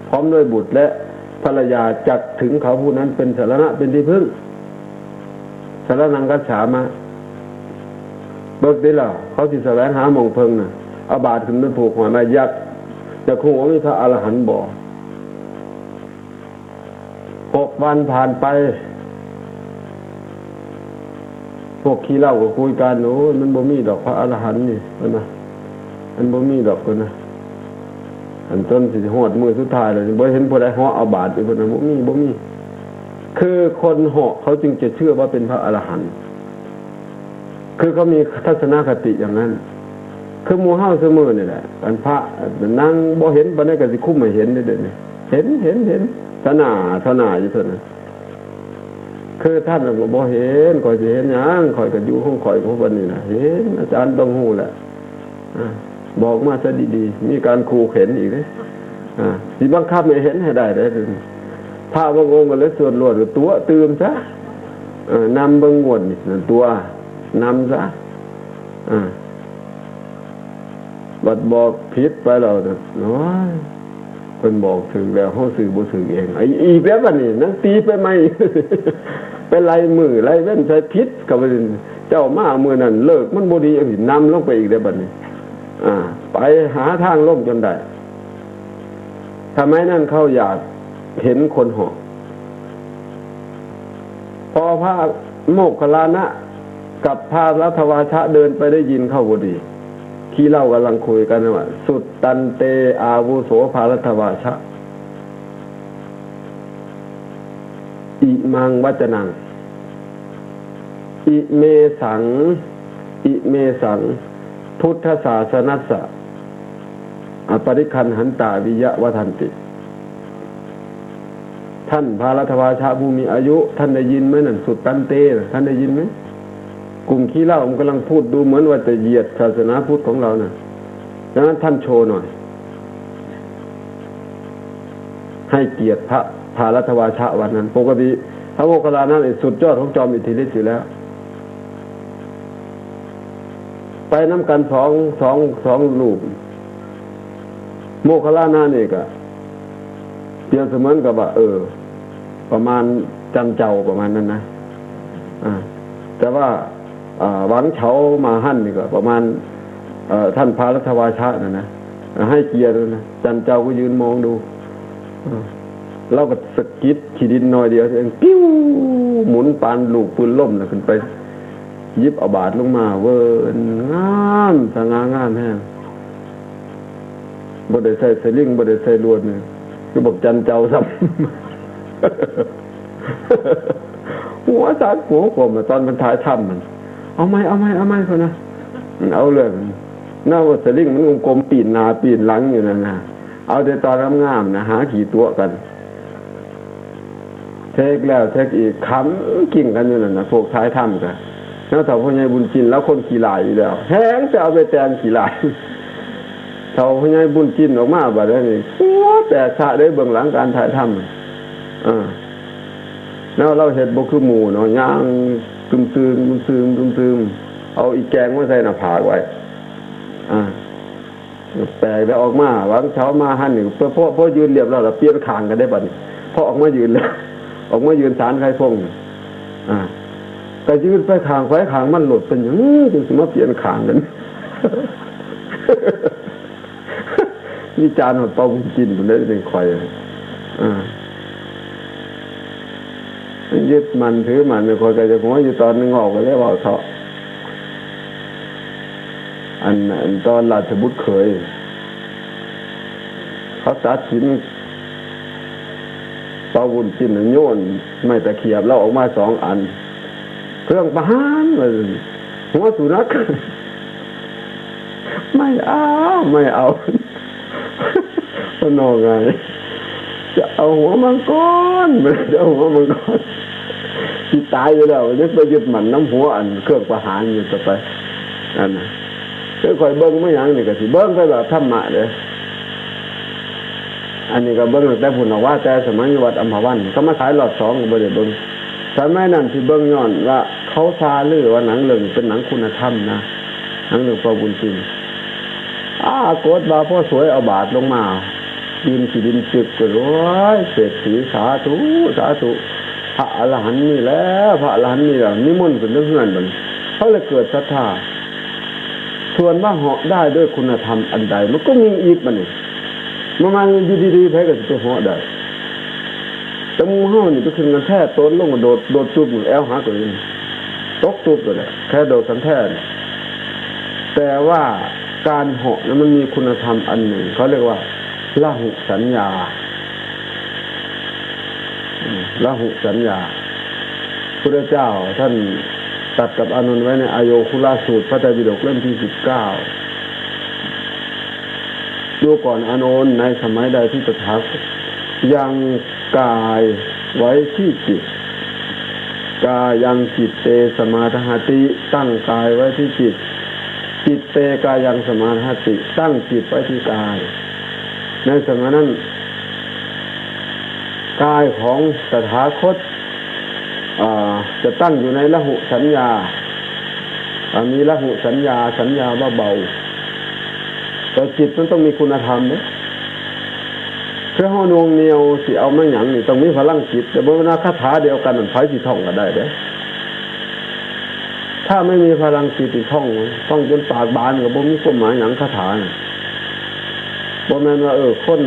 พร้อมด้วยบุตรและภรรยาจักถึงเขาผู้นั้นเป็นสรณะเป็นที่พึ่งสรนังคัจฉามะเบิกได้แล้วเขาสิแสวงหาหม่องเพิงน่ะเอาบาทขึ้นไปผูกหัวมายักษ์จะคงว่ามีพระอรหันต์บ่6 วันผ่านไปพวกขี้เหล้าก็คุยกันโอ้ยมันบ่มีดอกพระอรหันต์นี่นะมันบ่มีดอกคนนะอันต้นสิฮอดมือสุดท้ายเลยบ่เห็นผู้ใดเหาะเอาบาทไปเพิ่นน่ะบ่มีคือคนเหาะเขาจึงจะเชื่อว่าเป็นพระอรหันต์คือเขามีทัศนคติอย่างนั้นคือหมู่เฮาเสมอนี่แหละอันพระนั่งบ่เห็นปานใดก็สิคุ้มให้เห็นได้เด้อนี่เห็นทนาอยู่เท่านั้นคือท่านก็บ่เห็นข่อยสิเห็นหยังข่อยก็อยู่ของข่อยของเพิ่นนี่น่ะเห็นอาจารย์ต้องฮู้แหละบอกมาซะดีๆมีการขู่เข็นอีกเด้สิบังคับให้เห็นให้ได้เด้อพระบางองค์ก็เลยสวดรวดตัวตื่มซะนำเบิ่งงวดนี่นั่นตัวนำซะบัดบอกผิดไปแล้วน้อยเพิ่นบอกถึงแล้วเฮาสื่อบ่สื่อเองอีกแล้วบัดนี้นังตีไปใหม่ เป็นไรมือไรเว้นใส่ผิดก็บ่เจ้ามามื้อนั้นเลิกมันบ่ดีอีกนำลงไปอีกแล้วบัดนี้ไปหาทางลงจนได้ทำไมนั่นเขาอยากเห็นคนเหาะพอพระโมคคัลลานะกับพระรัตวาชะเดินไปได้ยินเข้าบ่ดีที่เล่ากำลังคุยกันว่าสุดตันเตอาวุโสภารัตวาชะอิมังวัจนังอิเมสังพุทธศาสนัสสะอปริคันหันตาวิยะวทันติท่านภารัตวาชะผู้มีอายุท่านได้ยินไหมนั่นสุดตันเตท่านได้ยินไหมกลุ่มขี้เหล้ามันกำลังพูดดูเหมือนว่าจะเหยียดศาสนาพุทธของเรานะดังนั้นท่านโชว์หน่อยให้เกียรติพระภารัตวาชะวันนั้นปกติพระโมคคัลลานะนี่สุดยอดของจอมอิทธิฤทธิ์อยู่แล้วไปน้ำกันสองรูปโมคคัลลานะนี่ก็เปรียบเสมือนกับว่าประมาณจันเจ้าประมาณนั้นนะแต่ว่าหวังเฉามาหั่นนี่ก็ประมาณท่านภารัตวาชะนะให้เกียรตินะจันเจ้าก็ยืนมองดูเราก็สะกิดขี้ดินหน่อยเดียวเองปิ้วหมุนปานลูกปืนล่มนะขึ้นไปยิบเอาบาทลงมาเวิร์นงามสง่างามแห้งบ่ได้ใส่สลิงบ่ได้ใส่ลวดนี่คือบอกจันเจ้าซ้ำ หัวจัดหัวกลมตอนมันถ่ายทำมันเอาไหมคนนะมันเอาเลยหน้าวัสลิงมันกลมปีนหน้าปีนหลังอยู่นั่นนะเอาแต่ตอนงามๆนะหาขี่ตัวกันเทคแล้วเทคอีกขำกิ่งกันอยู่นั่นนะพวกท้ายถ้ำกันแล้วถ้าพ่อใหญ่บุญจินแล้วคนขี่ลายอยู่แล้วแห้งจะเอาไปแตนขี่ลายถ้าพ่อใหญ่บุญจินออกมาแบบนี้หัวแต่ชะได้เบื้องหลังการถ่ายถ้ำแล้วเราเห็ดบกคือหมูเนาะย่างตึมเอาอีแกงมาใส่หน้าผากไว้แปลกแล้วออกมาวังเช้ามาหันหนึ่งเพื่อพ่อยืนเรียบเราเปลี่ยนขางกันได้บัดนี้พ่อออกมายืนแล้วออกมายืนสารใครพงแต่ยืนไปขางไฟขางมันหลุดเป็นอย่างนี้ถึงมาเปลี่ยนขางกันนี่จานหอดเป่ากินมันได้เป็นคอยยึดมันถือมันคอยใจจะหัวอยู่ตอนนึงออกก็เรียกว่าเถาะอันตอนราชบุตรเคยเขาตัดสินเป่าบุญจินโยนไม่ตะเขียบแล้วออกมา2 อันเครื่องประหารหัวสุนัขไม่เอาก็นองไงจะเอาหัวมังกรไม่ได้เอาหัวมังกรที่ตายอยู่แล้วยังไปยึดมันน้ำหัวอันเครื่องประหารอยู่ต่อไปนั่นนะค่อยเบิ้งไม่ยังนี่ก็สิเบิ้งไปแบบธรรมะเลยอันนี้ก็เบิ้งแต่ผุนว่าแต่สมัยวัดอัมพวันเขามาขายหลอด2ก็บ่ได้เบิ้งสมัยนั้นที่เบิ้งย้อนว่าเขาซาลือว่าหนังเรื่องเป็นหนังคุณธรรมนะหนังเรื่องพระบุญจริงโกรธบาพ่อสวยเอาบาทลงมาดินขีดินจึกก็ร้อยเศรษฐีสาธุพระอรหันต์นี่แล้วพระอรหันต์นี่แล้วนิมนต์เป็นเรื่องเฮือนมันเขาเลยเกิดศรัทธาส่วนว่าเหาะได้ด้วยคุณธรรมอันใดมันก็มีอีกมันนี่มันอยู่ดีๆแพ้ก็จะเหาะได้แต่มูเฮานี่ก็คือกันแท้ต้นลงมาโดดจุบแอลหักเลยตกจุบเลยแค่โดดกันแท้แต่ว่าการเหาะนั้นมันมีคุณธรรมอันหนึ่งเขาเรียกว่าละหุสัญญาพุทธเจ้าท่านตัดกับอานนท์ไว้ในอโยคุลสูตรพระไตรปิฎกเล่มที่19ดูก่อนอานนท์ในสมัยใดที่ตถาคตยังกายไว้ที่จิตกายังจิตเตสมาธิหติตั้งกายไว้ที่จิตจิตเตกายังสมาธิตั้งจิตไว้ที่กายในสมัยนั้นกายของตถาคตจะตั้งอยู่ในละหุสัญญามีละหุสัญญาว่าเบาแต่จิตมันต้องมีคุณธรรมเนี่ยเพื่อห้อนวงเหนียวสิเอาไม่หยั่งนี่ต้องมีพลังจิตแต่เมื่อนาคาถาเดียวกันมันไฟสิท่องก็ได้เด้ถ้าไม่มีพลังจิตท่องจนปากบานกับบ่มีความหมายหยังคาถาบ่แม่นว่าคน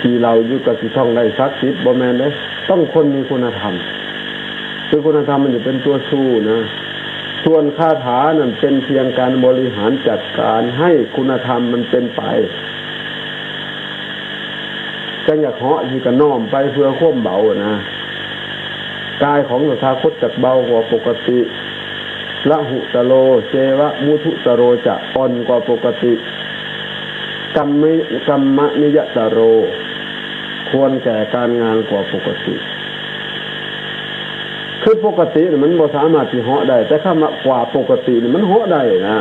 ที่เราอยู่กับสิท่องได้สักจิตบ่แม่นเด้ต้องคนมีคุณธรรมคือคุณธรรมมันจะเป็นตัวสู้นะส่วนคาถานั่นเป็นเพียงการบริหารจัดการให้คุณธรรมมันเป็นไปจังอยากเหาะที่กระน้อมไปเพื่อควบเบานะกายของตถาคตจักเบากว่าปกติละหุตโรเจวะมุทุตโรจะอ่อนกว่าปกติกัมมนิยตโรควรแก่การงานกว่าปกติคือปกติมันบ่สามารถที่เหาะได้แต่ถ้ากว่าปกติมันเหาะได้นะ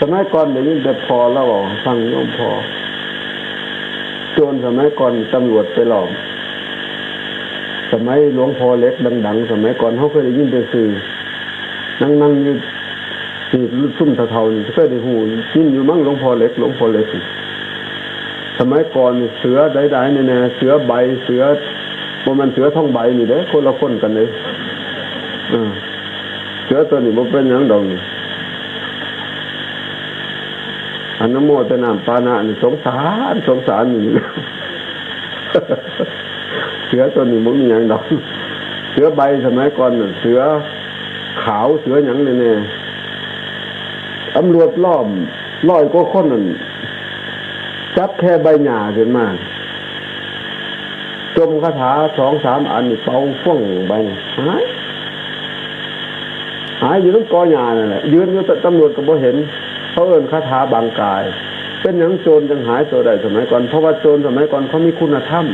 สมัยก่อนเดี๋ยวนี้แต่พอแล้วฟังโยมพอโจรสมัยก่อนตำรวจไปหลอกสมัยหลวงพ่อเล็กดังๆสมัยก่อนเขาเคยได้ยินแต่สื่อนั่งอยู่ที่ซุ่มเท่าๆนี่เคยได้หูยินอยู่มั่งหลวงพ่อเล็กสมัยก่อนเสือได้ๆเนี่ยเสือใบเสือมันเสือท่องใบนี่เด้คนละคนกันเลยเสือตัวนี้บ่เป็นหยังดอกนี่อนุโมทนาปานะนี่สงสารนี่เสือตัวนี้บ่มีหยังดอกเสือใบสมัยก่อนน่ะเสือขาวเสือหยังเนี่ยตำรวจล้อม100 กว่าคนนั่นจับแค่ใบหญ้าขึ้นมาโจ มคาถา2-3 อันนี่เป่าฟ่องไปหายอยู่ตรงกอหญ้านั่นแหละยืนอยู่ตำรวจก็บ่เห็นเขาเอิ้นคาถาบางกายเป็นหยังโจรจังหายตัวใดสมัยก่อนเพราะว่าโจรสมัยก่อนเขามีคุณธรรม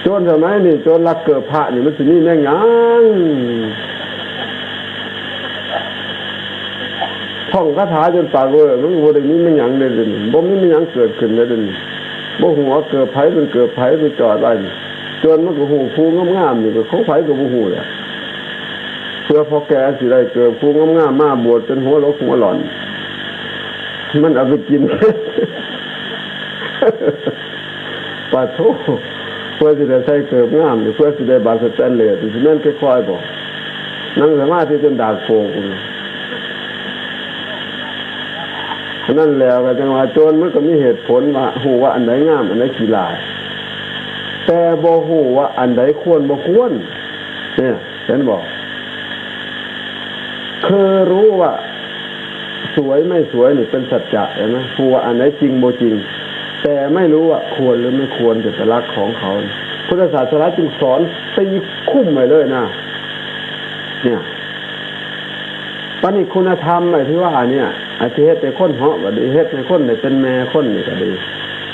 โจรสมัยนี้โจรลักเกิดพระนี่มันสิมีแม่งหยังท่องคาถาจนปากเวอร์มันบ่ได้มีแม่งหยังเลยบ่มีแม่งหยังเกิดขึ้นเลยบ่ฮู้ว่าเกิดไผมันเกิดไผไปจอดไว้โจรมันก็ฮู้ผู้งามๆนี่ก็ของไผก็บ่ฮู้แหละเพื่อพอแกสิได้เกิดผู้งามๆมาบวชเป็นหัวโลกหัวหลอนมันเอาไปกินปาโถเพื่อสิได้ใส่เกิดงามเพื่อสิได้บาสแตนเลสสิแม่นค่อยๆบ่นั่งสมาธิจนดากโฟกนั่นแล้วก็จังว่าโจรมันก็มีเหตุผลว่าฮู้ว่าอันไหนงามอันไหนขี้ลายแต่บ่ฮู้ว่าอันใดควรบ่ควรเนี่ยเห็นบ่คือรู้ว่าสวยไม่สวยนี่เป็นสัจจะเห็นไหมฮู้ว่าอันไหนจริงบ่จริงแต่ไม่รู้ว่าควรหรือไม่ควรเป็นลักษณ์ของเขาพุทธศาสนาจึงสอนตีคุ้มไว้เลยนะเนี่ยปณิคุณธรรมไอ้ที่ว่าเนี่ยอาทิเฮ็ดให้คนเหาะก็ดีเฮ็ดให้คนได้เป็นแม่คนนี่ก็ดี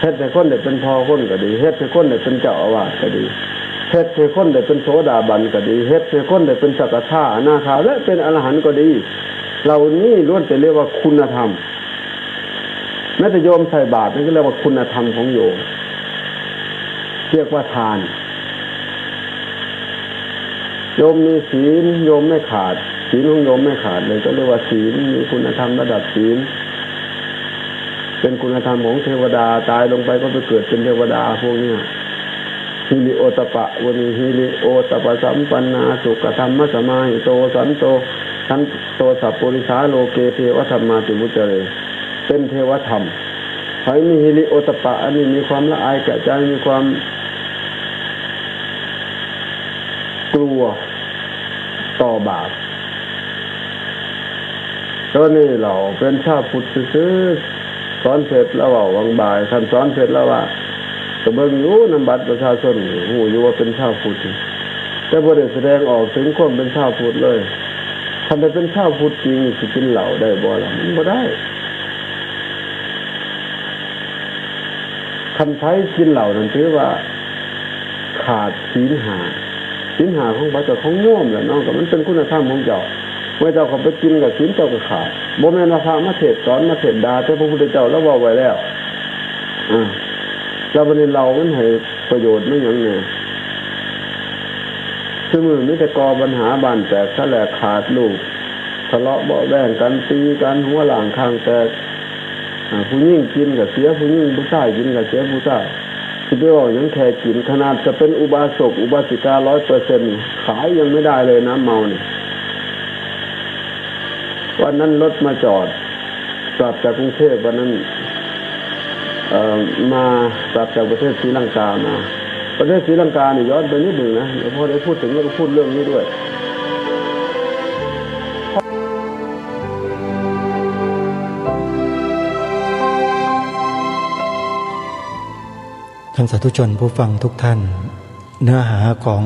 เฮ็ดให้คนได้เป็นพ่อคนก็ดีเฮ็ดให้คนได้เป็นเจ้าอาวาสก็ดีเฮ็ดให้คนได้เป็นโสดาบันก็ดีเฮ็ดให้คนได้เป็นสักขะอนาคาและเป็นอรหันต์ก็ดีเหล่านี้ล้วนแต่เรียกว่าคุณธรรมแม้แต่โยมใส่บาตรนั่นก็เรียกว่าคุณธรรมของโยมเรียกว่าทานโยมมีศีลโยมไม่ขาดศีลของโยมไม่ขาดเลยก็เรียกว่าศีลมีคุณธรรมระดับศีลเป็นคุณธรรมของเทวดาตายลงไปก็ไปเกิดเป็นเทวดาพวกนี้ฮิริโอตปะวณีฮิริโอตปะสัมปันนาสุขธรรมสมาหิโตสันโตสันโตสัพปุริสาโลเกเทวธรรมาติมุจเจเรเป็นเทวธรรมใครมีฮิริโอตปะอันนี้มีความละอายแก่ใจมีความกลัวต่อบาปก็นี่เราเป็นชาวพุทธซื้อสอนเสร็จแล้วว่าวังบ่ายท่านสอนเสร็จแล้วว่าก็เบิ่งอยู่นำบัตรประชาชนฮู้อยู่ว่าเป็นชาวพุทธแต่บ่ได้แสดงออกถึงความเป็นชาวพุทธเลยท่านได้เป็นชาวพุทธจริงสิกินเหล้าได้บ่ล่ะมันบ่ได้คันไผกินเหล้านั่นถือว่าขาดศีล5ของพระเจ้าของโยมแหละเนาะก็มันเป็นคุณธรรมของเจ้าเมื่อเจ้าเข้าไปกินกับศีลเจ้าก็ขาดบ่แม่นว่าพระมาเทศน์สอนมาเทศน์ด่าแต่พระพุทธเจ้าแล้วเว้าไว้แล้วแล้ววันนี้เรามันให้ประโยชน์ไม่หยังแน่คือมือมีแต่ก่อปัญหาบ้านแตกแสลกขาดลูกทะเลาะเบาะแว้งกันตีกันหัวหลังข้างแตกผู้หญิงกินก็เสียผู้หญิงผู้ชายกินก็เสียผู้ชายที่ไปว่ายังแค่กินขนาดจะเป็นอุบาสกอุบาสิกา 100% ขายยังไม่ได้เลยน้ำเมานี่วันนั้นรถมาจอดกลับจากกรุงเทพวันนั้นมากลับจากประเทศศรีลังกามาประเทศศรีลังกานี่ย้อนไปนิดหนึ่งนะเดี๋ยวพอได้พูดถึงแล้วก็พูดเรื่องนี้ด้วยท่านสาธุชนผู้ฟังทุกท่านเนื้อหาของ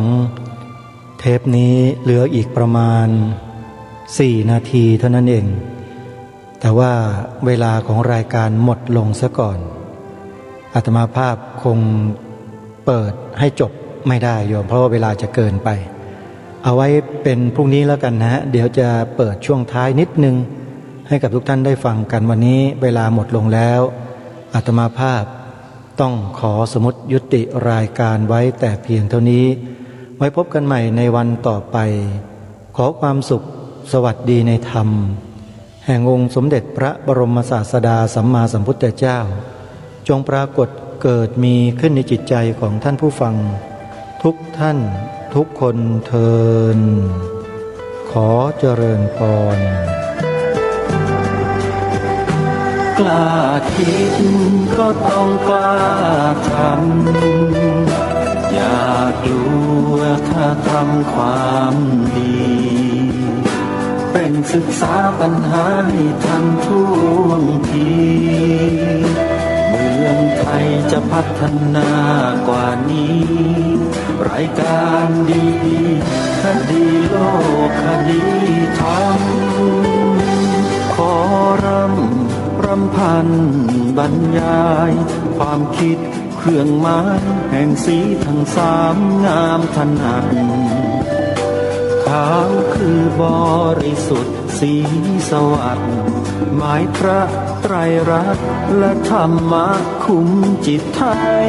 เทปนี้เหลืออีกประมาณ4 นาทีเท่านั้นเองแต่ว่าเวลาของรายการหมดลงซะก่อนอาตมาภาพคงเปิดให้จบไม่ได้โยมเพราะว่าเวลาจะเกินไปเอาไว้เป็นพรุ่งนี้แล้วกันนะฮะเดี๋ยวจะเปิดช่วงท้ายนิดนึงให้กับทุกท่านได้ฟังกันวันนี้เวลาหมดลงแล้วอาตมาภาพต้องขอสมมุติยุติรายการไว้แต่เพียงเท่านี้ไว้พบกันใหม่ในวันต่อไปขอความสุขสวัสดีในธรรมแห่งองค์สมเด็จพระบรมศาสดาสัมมาสัมพุทธเจ้าจงปรากฏเกิดมีขึ้นในจิตใจของท่านผู้ฟังทุกท่านทุกคนเทินขอเจริญพรกล้าคิดก็ต้องกล้าทำอย่ากลัวถ้าทำความดีเป็นศึกษาปัญหาให้ทันท่วงทีเมืองไทย จะพัฒนากว่านี้ รายการดีคดีโลกคดีธรรม ขอรำพันบรรยาย ความคิดเครื่องหมายแห่งสีทั้งสามงามถนัดขาวคือบริสุทธิ์สีสวัสดิ์หมายพระไตรรัตน์และธรรมะคุ้มจิตไทย